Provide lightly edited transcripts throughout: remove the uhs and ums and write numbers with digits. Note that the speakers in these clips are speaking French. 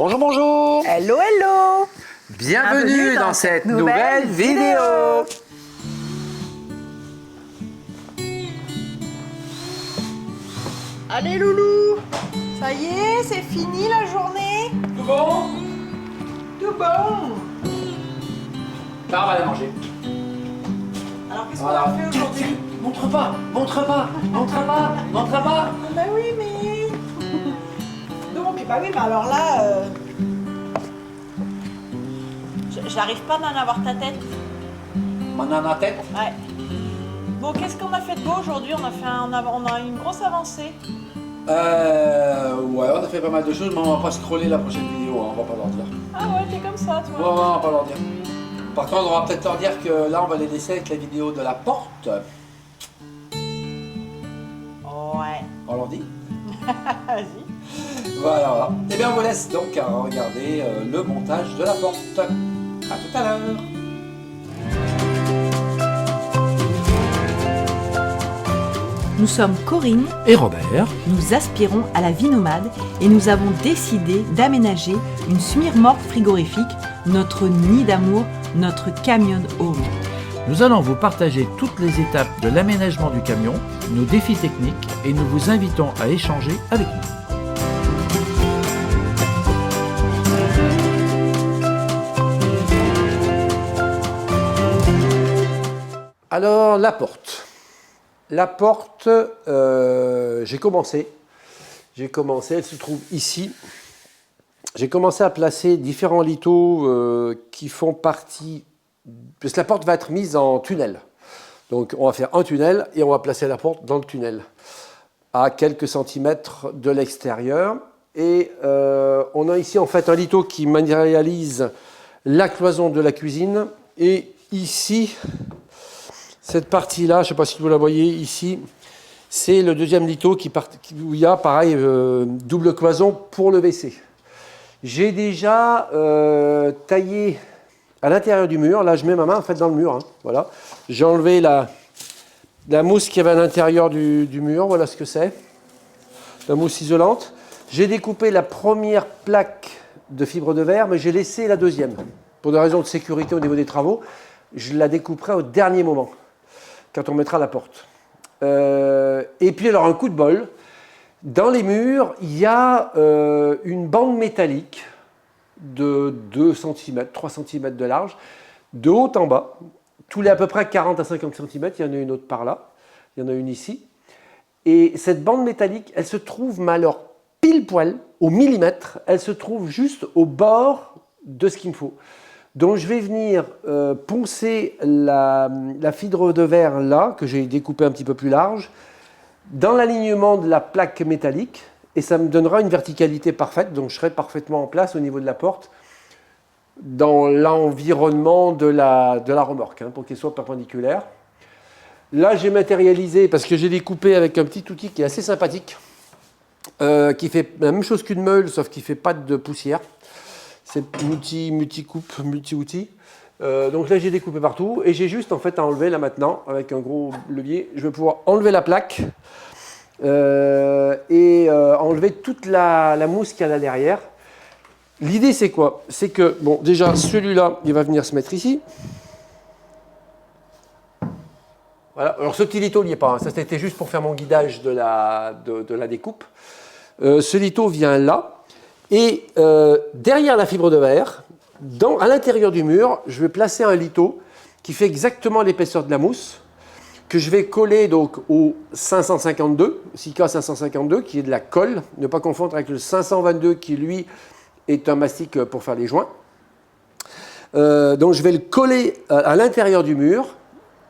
Bonjour, bonjour. Hello, hello. Bienvenue dans cette nouvelle vidéo. Allez, loulou. Ça y est, c'est fini la journée. Tout bon? Tout bon. Là, on va aller manger. Alors, qu'est-ce qu'on a fait aujourd'hui? Montre pas, montre pas, montre pas, montre pas. Ah bah oui, mais... Donc, bah oui, mais alors là... J'arrive pas à en avoir ta tête. On a la tête. Ouais. Bon, qu'est-ce qu'on a fait de beau aujourd'hui? On a eu une grosse avancée. Ouais, on a fait pas mal de choses, mais on va pas scroller la prochaine vidéo, hein, on va pas leur dire. Ah ouais, t'es comme ça, Ouais, toi. on va pas leur dire. Par contre, on va peut-être leur dire que là, on va les laisser avec la vidéo de la porte. Ouais. On leur dit? Vas-y. Voilà. Et bien, on vous laisse donc à regarder le montage de la porte. À tout à l'heure. Nous sommes Corinne, Et Robert, nous aspirons à la vie nomade et nous avons décidé d'aménager une semi-remorque frigorifique, notre nid d'amour, notre camion home. nous allons vous partager toutes les étapes de l'aménagement du camion, nos défis techniques et nous vous invitons à échanger avec nous. Alors, la porte. La porte, j'ai commencé, elle se trouve ici. J'ai commencé à placer différents lithos qui font partie, parce que la porte va être mise en tunnel. Donc on va faire un tunnel et on va placer la porte dans le tunnel, à quelques centimètres de l'extérieur. Et on a ici en fait un litho qui matérialise la cloison de la cuisine. Et ici, cette partie-là, je ne sais pas si vous la voyez ici, c'est le deuxième litho où il y a pareil double cloison pour le WC. J'ai déjà taillé à l'intérieur du mur. Là, je mets ma main en fait dans le mur. Hein, voilà. J'ai enlevé la mousse qui avait à l'intérieur du mur. Voilà ce que c'est. La mousse isolante. J'ai découpé la première plaque de fibre de verre, mais j'ai laissé la deuxième. Pour des raisons de sécurité au niveau des travaux, je la découperai au dernier moment, quand on mettra la porte. Et puis alors un coup de bol, dans les murs, il y a une bande métallique de 2 cm, 3 cm de large, de haut en bas, tous les à peu près 40 à 50 cm, il y en a une autre par là, il y en a une ici. Et cette bande métallique, elle se trouve, mais alors pile poil, au millimètre, elle se trouve juste au bord de ce qu'il me faut. Donc je vais venir poncer la fibre de verre là, que j'ai découpé un petit peu plus large, dans l'alignement de la plaque métallique, et ça me donnera une verticalité parfaite, donc je serai parfaitement en place au niveau de la porte, dans l'environnement de la remorque, hein, pour qu'elle soit perpendiculaire. Là j'ai matérialisé, parce que j'ai découpé avec un petit outil qui est assez sympathique, qui fait la même chose qu'une meule, sauf qu'il ne fait pas de poussière. C'est multi-coupe, multi-outil. Donc là, j'ai découpé partout et j'ai juste en fait à enlever là maintenant avec un gros levier. Je vais pouvoir enlever la plaque et enlever toute la mousse qu'il y a là derrière. L'idée, c'est quoi? C'est que, bon, déjà, celui-là, il va venir se mettre ici. Voilà. Alors, ce petit litho, il n'y est pas. Hein. Ça, c'était juste pour faire mon guidage de la découpe. Ce litho vient là. Et derrière la fibre de verre, à l'intérieur du mur, je vais placer un litho qui fait exactement l'épaisseur de la mousse, que je vais coller donc au 552, 6K 552, qui est de la colle, ne pas confondre avec le 522 qui, lui, est un mastic pour faire les joints. Donc je vais le coller à l'intérieur du mur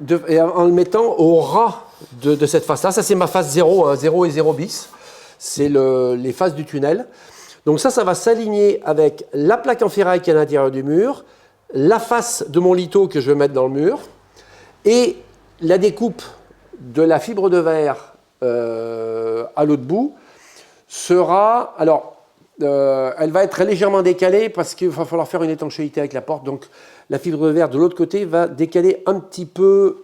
en le mettant au ras de cette face-là. Ça, c'est ma face 0, hein, 0 et 0 bis. C'est les faces du tunnel. Donc ça va s'aligner avec la plaque en ferraille qui est à l'intérieur du mur, la face de mon litho que je vais mettre dans le mur, et la découpe de la fibre de verre à l'autre bout sera... Alors, elle va être légèrement décalée parce qu'il va falloir faire une étanchéité avec la porte. Donc la fibre de verre de l'autre côté va décaler un petit peu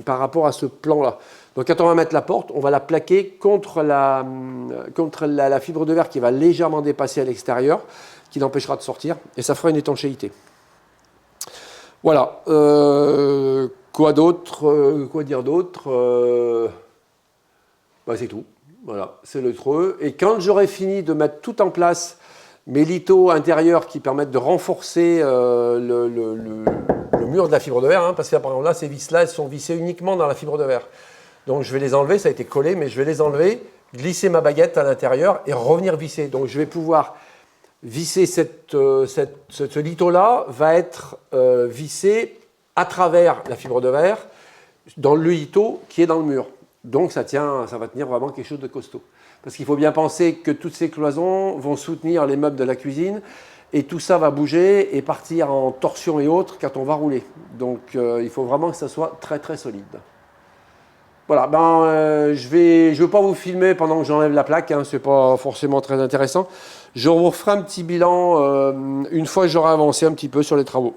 par rapport à ce plan-là. Donc quand on va mettre la porte, on va la plaquer contre la fibre de verre qui va légèrement dépasser à l'extérieur, qui l'empêchera de sortir, et ça fera une étanchéité. Voilà. Quoi d'autre quoi dire d'autre c'est tout. Voilà, c'est le creux. Et quand j'aurai fini de mettre tout en place, mes lithos intérieurs qui permettent de renforcer le mur de la fibre de verre, hein, parce que par exemple là, ces vis-là, elles sont vissées uniquement dans la fibre de verre. Donc je vais les enlever, ça a été collé, mais je vais les enlever, glisser ma baguette à l'intérieur et revenir visser. Donc je vais pouvoir visser ce litho-là, va être vissé à travers la fibre de verre dans le litho qui est dans le mur. Donc ça va tenir vraiment quelque chose de costaud. Parce qu'il faut bien penser que toutes ces cloisons vont soutenir les meubles de la cuisine et tout ça va bouger et partir en torsion et autres quand on va rouler. Donc il faut vraiment que ça soit très très solide. Voilà, je vais pas vous filmer pendant que j'enlève la plaque, hein, c'est pas forcément très intéressant. Je vous referai un petit bilan une fois que j'aurai avancé un petit peu sur les travaux.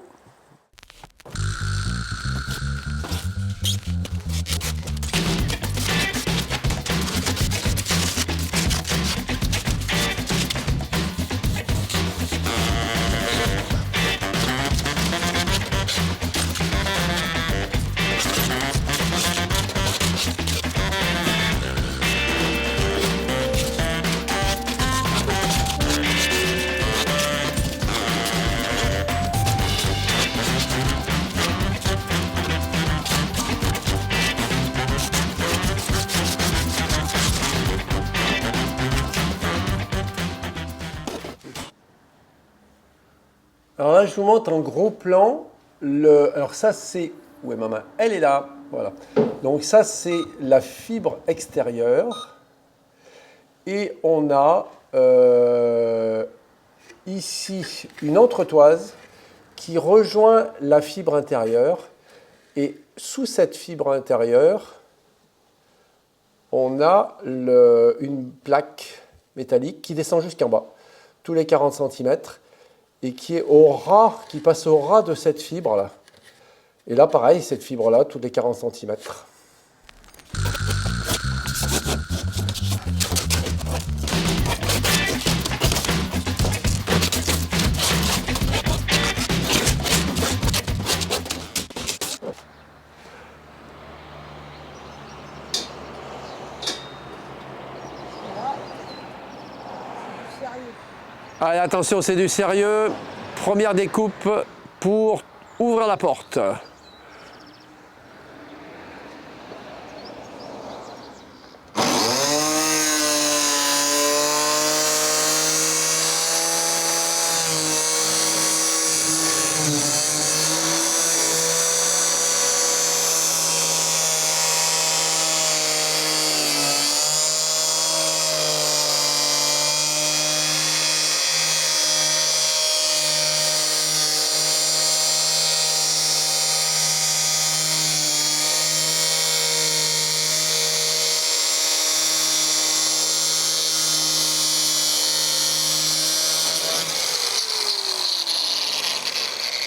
Alors là, je vous montre en gros plan. Alors ça, c'est... Où est ma main? Elle est là. Voilà. Donc ça, c'est la fibre extérieure. Et on a ici une entretoise qui rejoint la fibre intérieure. Et sous cette fibre intérieure, on a une plaque métallique qui descend jusqu'en bas, tous les 40 cm. Et qui passe au ras de cette fibre-là. Et là, pareil, cette fibre-là, tous les 40 cm. Allez, attention, c'est du sérieux. Première découpe pour ouvrir la porte.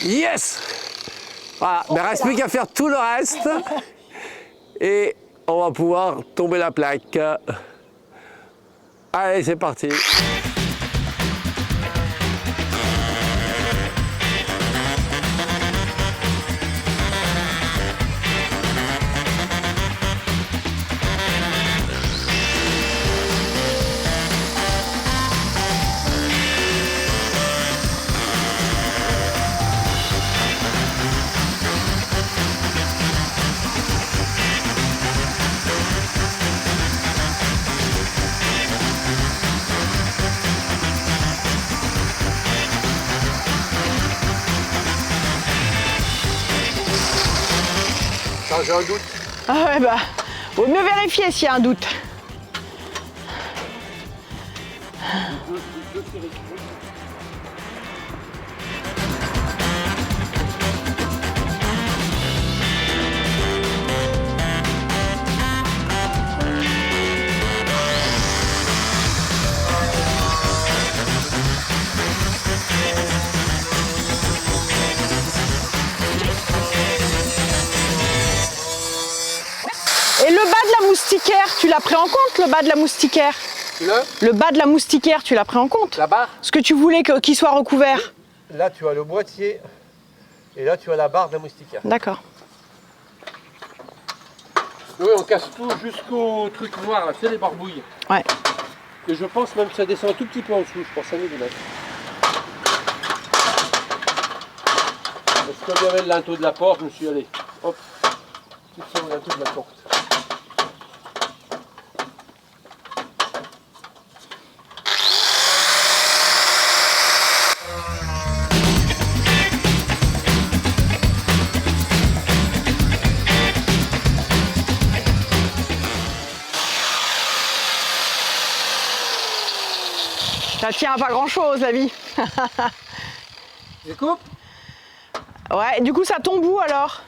Yes! Voilà, il ne reste plus qu'à faire tout le reste. Et on va pouvoir tomber la plaque. Allez, c'est parti. J'ai un doute. Ah ouais, vaut mieux vérifier s'il y a un doute. la moustiquaire, tu l'as pris en compte, le bas de la moustiquaire? Le bas de la moustiquaire, tu l'as pris en compte? La barre. Ce que tu voulais qu'il soit recouvert. Là, tu as le boîtier. Et là, tu as la barre de la moustiquaire. D'accord. Oui, on casse tout jusqu'au truc noir, là, c'est les barbouilles. Ouais. Et je pense même que ça descend un tout petit peu en dessous, je pense à 1 mm. Parce que comme il y avait le linteau de la porte, je me suis allé, hop, tout sur le linteau de la porte. Ça tient à pas grand chose la vie. Je coupe. Ouais, du coup ça tombe où alors?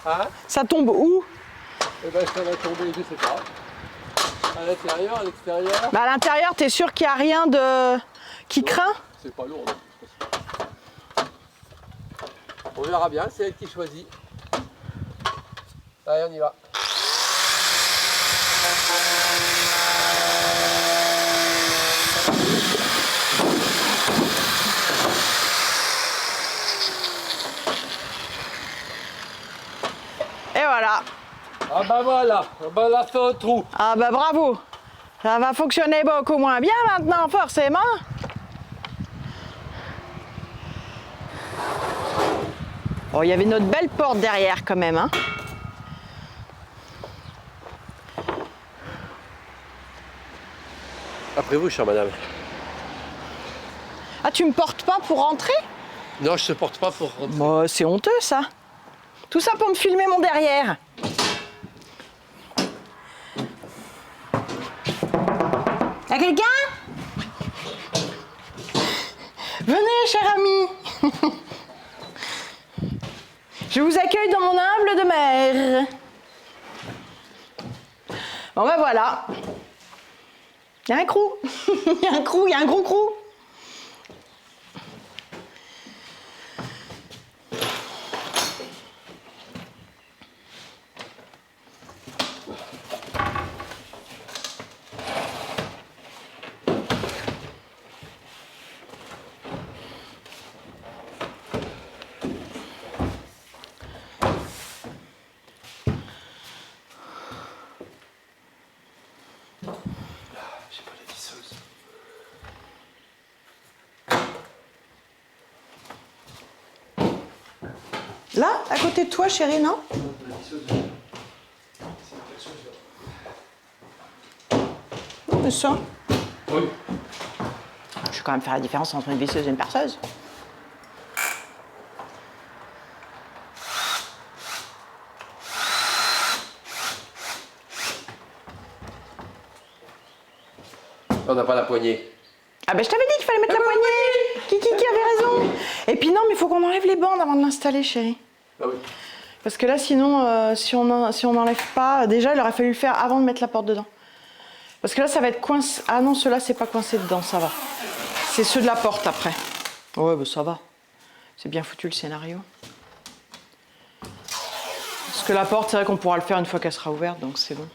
Hein? Ça tombe où? Eh ben ça va tomber, je sais pas. À l'intérieur, à l'extérieur. Bah à l'intérieur, t'es sûr qu'il n'y a rien de qui craint? C'est pas lourd. On verra bien, c'est elle qui choisit. Allez, on y va. Et voilà. Ah bah voilà, on a fait un trou. Ah bah bravo. Ça va fonctionner beaucoup moins bien maintenant, forcément. Bon, il y avait notre belle porte derrière quand même, hein. Après vous, chère madame. Ah, tu me portes pas pour rentrer? Non, je ne te porte pas pour rentrer. Bah, c'est honteux ça. Tout ça pour me filmer mon derrière. Y'a quelqu'un? Venez, cher ami. Je vous accueille dans mon humble demeure. Bon ben voilà. Il y a un crew. Il y a un crew, il y a un gros crew. J'ai pas la visseuse. Là, à côté de toi, chérie, non? C'est ça. Oui. Je vais quand même faire la différence entre une visseuse et une perceuse. On n'a pas la poignée. Ah ben je t'avais dit qu'il fallait mettre la poignée. Kiki avait raison. Et puis non, mais il faut qu'on enlève les bandes avant de l'installer, chérie. Ah oui. Parce que là, sinon, si on n'enlève pas, déjà, il aurait fallu le faire avant de mettre la porte dedans. Parce que là, ça va être coincé. Ah non, ceux-là, c'est pas coincé dedans, ça va. C'est ceux de la porte après. Ouais, bah ça va. C'est bien foutu le scénario. Parce que la porte, c'est vrai qu'on pourra le faire une fois qu'elle sera ouverte, donc c'est bon.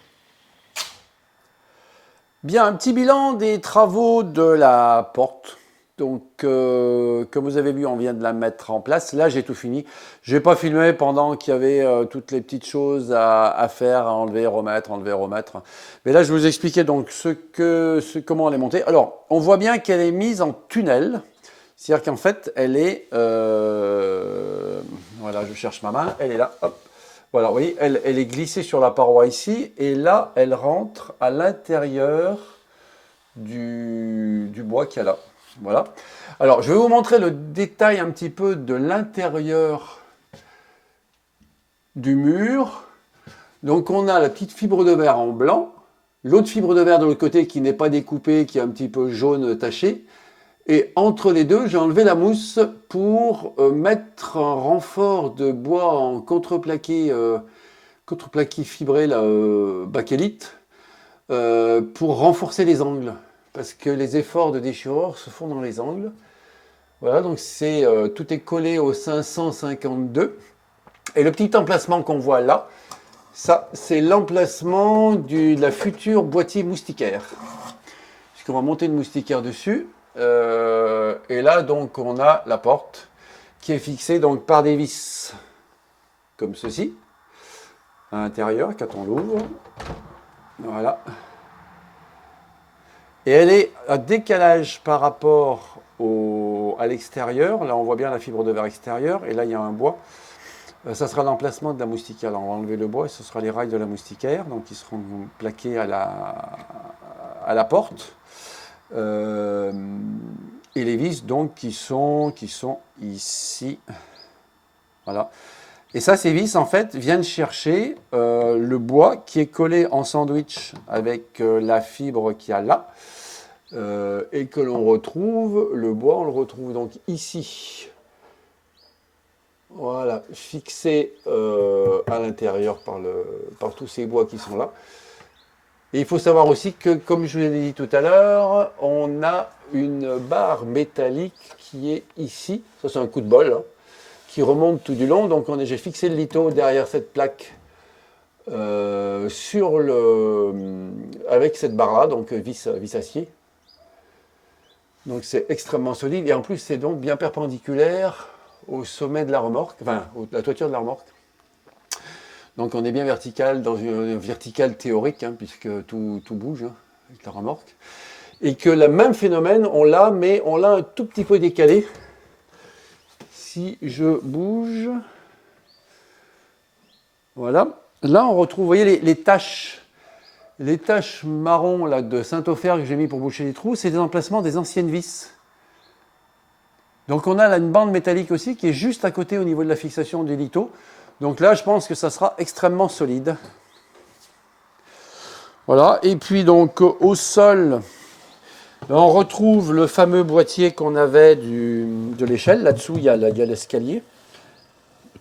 Bien, un petit bilan des travaux de la porte. Donc, comme vous avez vu, on vient de la mettre en place. Là, j'ai tout fini. Je n'ai pas filmé pendant qu'il y avait toutes les petites choses à faire, à enlever, remettre. Mais là, je vous expliquais donc comment elle est montée. Alors, on voit bien qu'elle est mise en tunnel. C'est-à-dire qu'en fait, elle est... voilà, je cherche ma main. Elle est là. Hop. Voilà, vous voyez, elle est glissée sur la paroi ici. Et là, elle rentre à l'intérieur du bois qu'il y a là. Voilà. Alors, je vais vous montrer le détail un petit peu de l'intérieur du mur. Donc, on a la petite fibre de verre en blanc, l'autre fibre de verre de l'autre côté qui n'est pas découpée, qui est un petit peu jaune taché. Et entre les deux, j'ai enlevé la mousse pour mettre un renfort de bois en contreplaqué fibré, bakélite, pour renforcer les angles. Parce que les efforts de déchirure se font dans les angles. Voilà, donc tout est collé au 552. Et le petit emplacement qu'on voit là, Ça, c'est l'emplacement de la future boîtier moustiquaire. Puisqu'on va monter une moustiquaire dessus. Et là, donc, on a la porte qui est fixée donc, par des vis comme ceci à l'intérieur quand on l'ouvre. Voilà. Et elle est à décalage par rapport à l'extérieur. Là, on voit bien la fibre de verre extérieure. Et là, il y a un bois. Ça sera l'emplacement de la moustiquaire. Là, on va enlever le bois et ce sera les rails de la moustiquaire. Donc, ils seront plaqués à la porte. Et les vis, donc, qui sont ici. Voilà. Et ça, ces vis, en fait, viennent chercher le bois qui est collé en sandwich avec la fibre qu'il y a là. Et que l'on retrouve, le bois, on le retrouve donc ici. Voilà, fixé à l'intérieur par tous ces bois qui sont là. Et il faut savoir aussi que, comme je vous l'ai dit tout à l'heure, on a une barre métallique qui est ici. Ça, c'est un coup de bol, hein, qui remonte tout du long. Donc, j'ai fixé le litho derrière cette plaque avec cette barre-là, donc vis acier. Donc, c'est extrêmement solide. Et en plus, c'est donc bien perpendiculaire au sommet de la remorque, enfin, la toiture de la remorque. Donc on est bien vertical, dans une verticale théorique, hein, puisque tout bouge hein, avec la remorque. Et que le même phénomène, on l'a, mais on l'a un tout petit peu décalé. Si je bouge, voilà. Là, on retrouve, vous voyez, les taches marron là, de Saint-Ophère que j'ai mis pour boucher les trous, c'est des emplacements des anciennes vis. Donc on a là une bande métallique aussi qui est juste à côté au niveau de la fixation du litho. Donc là, je pense que ça sera extrêmement solide. Voilà, et puis donc au sol, on retrouve le fameux boîtier qu'on avait de l'échelle. Là-dessous, il y a l'escalier.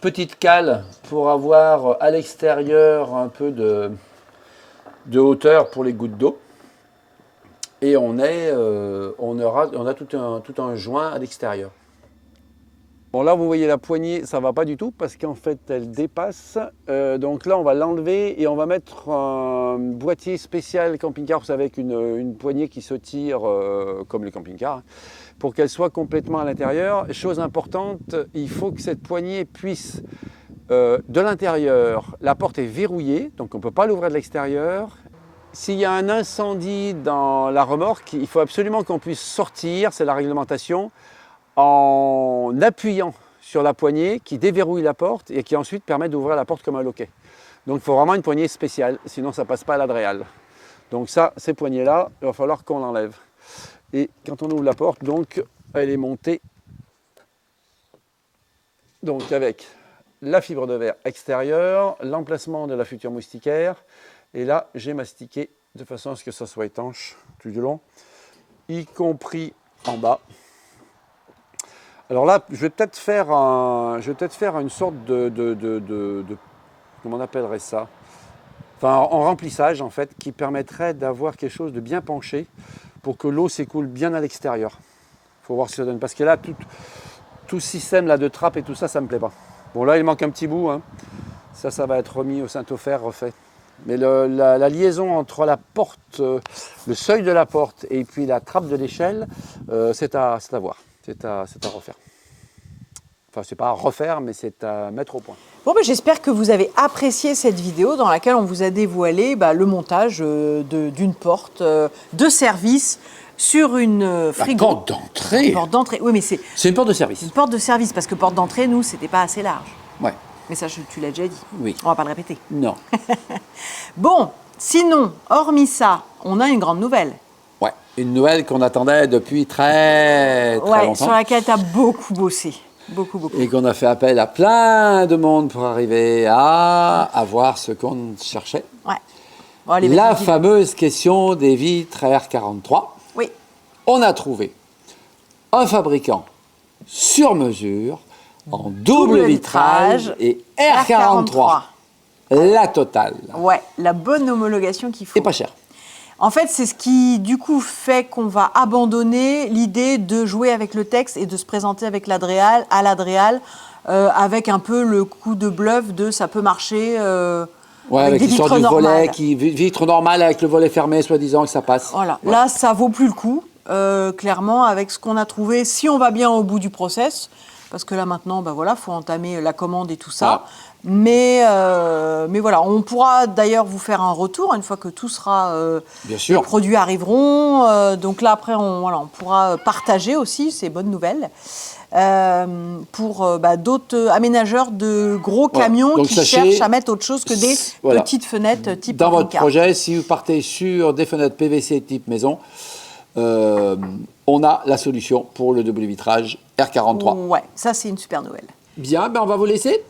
Petite cale pour avoir à l'extérieur un peu de hauteur pour les gouttes d'eau. Et on a tout un joint à l'extérieur. Bon, là, vous voyez la poignée, ça ne va pas du tout parce qu'en fait, elle dépasse. Donc là, on va l'enlever et on va mettre un boîtier spécial camping-car, vous savez, avec une poignée qui se tire comme le camping-car, pour qu'elle soit complètement à l'intérieur. Chose importante, il faut que cette poignée puisse, de l'intérieur, la porte est verrouillée, donc on ne peut pas l'ouvrir de l'extérieur. S'il y a un incendie dans la remorque, il faut absolument qu'on puisse sortir, c'est la réglementation, en appuyant sur la poignée qui déverrouille la porte et qui ensuite permet d'ouvrir la porte comme un loquet. Donc il faut vraiment une poignée spéciale, sinon ça ne passe pas à l'adréal. Donc ça, ces poignées-là, il va falloir qu'on l'enlève. Et quand on ouvre la porte, donc, elle est montée donc, avec la fibre de verre extérieure, l'emplacement de la future moustiquaire. Et là, j'ai mastiqué de façon à ce que ça soit étanche tout du long, y compris en bas. Alors là, je vais peut-être faire une sorte de comment on appellerait ça? Enfin, en remplissage, en fait, qui permettrait d'avoir quelque chose de bien penché pour que l'eau s'écoule bien à l'extérieur. Il faut voir ce que ça donne. Parce que là, tout ce système là, de trappe et tout ça, ça ne me plaît pas. Bon, là, il manque un petit bout. Hein. Ça va être remis au Saint-Ophère, refait. Mais la liaison entre la porte, le seuil de la porte et puis la trappe de l'échelle, c'est à voir. C'est à refaire. Enfin, c'est pas à refaire, mais c'est à mettre au point. Bon, ben, j'espère que vous avez apprécié cette vidéo dans laquelle on vous a dévoilé le montage d'une porte de service sur une frigo. La porte d'entrée. Porte d'entrée, oui, mais c'est une porte de service. une porte de service, parce que porte d'entrée, nous, c'était pas assez large. Ouais. Mais ça, tu l'as déjà dit. Oui. On va pas le répéter. Non. Bon, sinon, hormis ça, on a une grande nouvelle. Ouais. Une nouvelle qu'on attendait depuis très longtemps. Sur laquelle tu as beaucoup bossé. Beaucoup. Et qu'on a fait appel à plein de monde pour arriver à avoir ce qu'on cherchait. Ouais. Bon, allez, La vas-y, fameuse question des vitres R43. Oui. On a trouvé un fabricant sur mesure en double vitrage et R43. La totale. Ouais, la bonne homologation qu'il faut. Et pas cher. En fait, c'est ce qui, du coup, fait qu'on va abandonner l'idée de jouer avec le texte et de se présenter avec l'adréal, avec un peu le coup de bluff de ça peut marcher Ouais, avec des l'histoire vitres du normales. volet, vitre normale avec le volet fermé, soi-disant, que ça passe. Voilà, Ouais. là, ça vaut plus le coup, clairement, avec ce qu'on a trouvé, si on va bien au bout du process, parce que là, maintenant, bah voilà, faut entamer la commande et tout ça. Ah. Mais voilà, on pourra d'ailleurs vous faire un retour une fois que tout sera... Bien sûr. Les produits arriveront, donc là, après, on pourra partager aussi ces bonnes nouvelles. Pour d'autres aménageurs de gros Voilà. camions Donc, qui sachez, cherchent à mettre autre chose que des voilà. petites fenêtres type Dans votre Ricard. projet, si vous partez sur des fenêtres PVC type maison, on a la solution pour le double vitrage R43. Ouais, ça c'est une super nouvelle. Bien, ben on va vous laisser.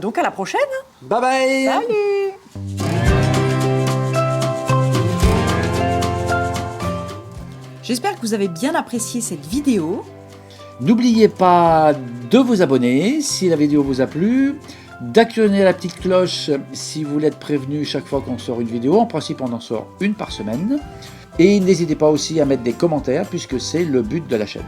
Donc à la prochaine. Bye bye. Salut. J'espère que vous avez bien apprécié cette vidéo. N'oubliez pas de vous abonner si la vidéo vous a plu, d'actionner la petite cloche si vous voulez être prévenu chaque fois qu'on sort une vidéo. En principe, on en sort une par semaine. Et n'hésitez pas aussi à mettre des commentaires puisque c'est le but de la chaîne.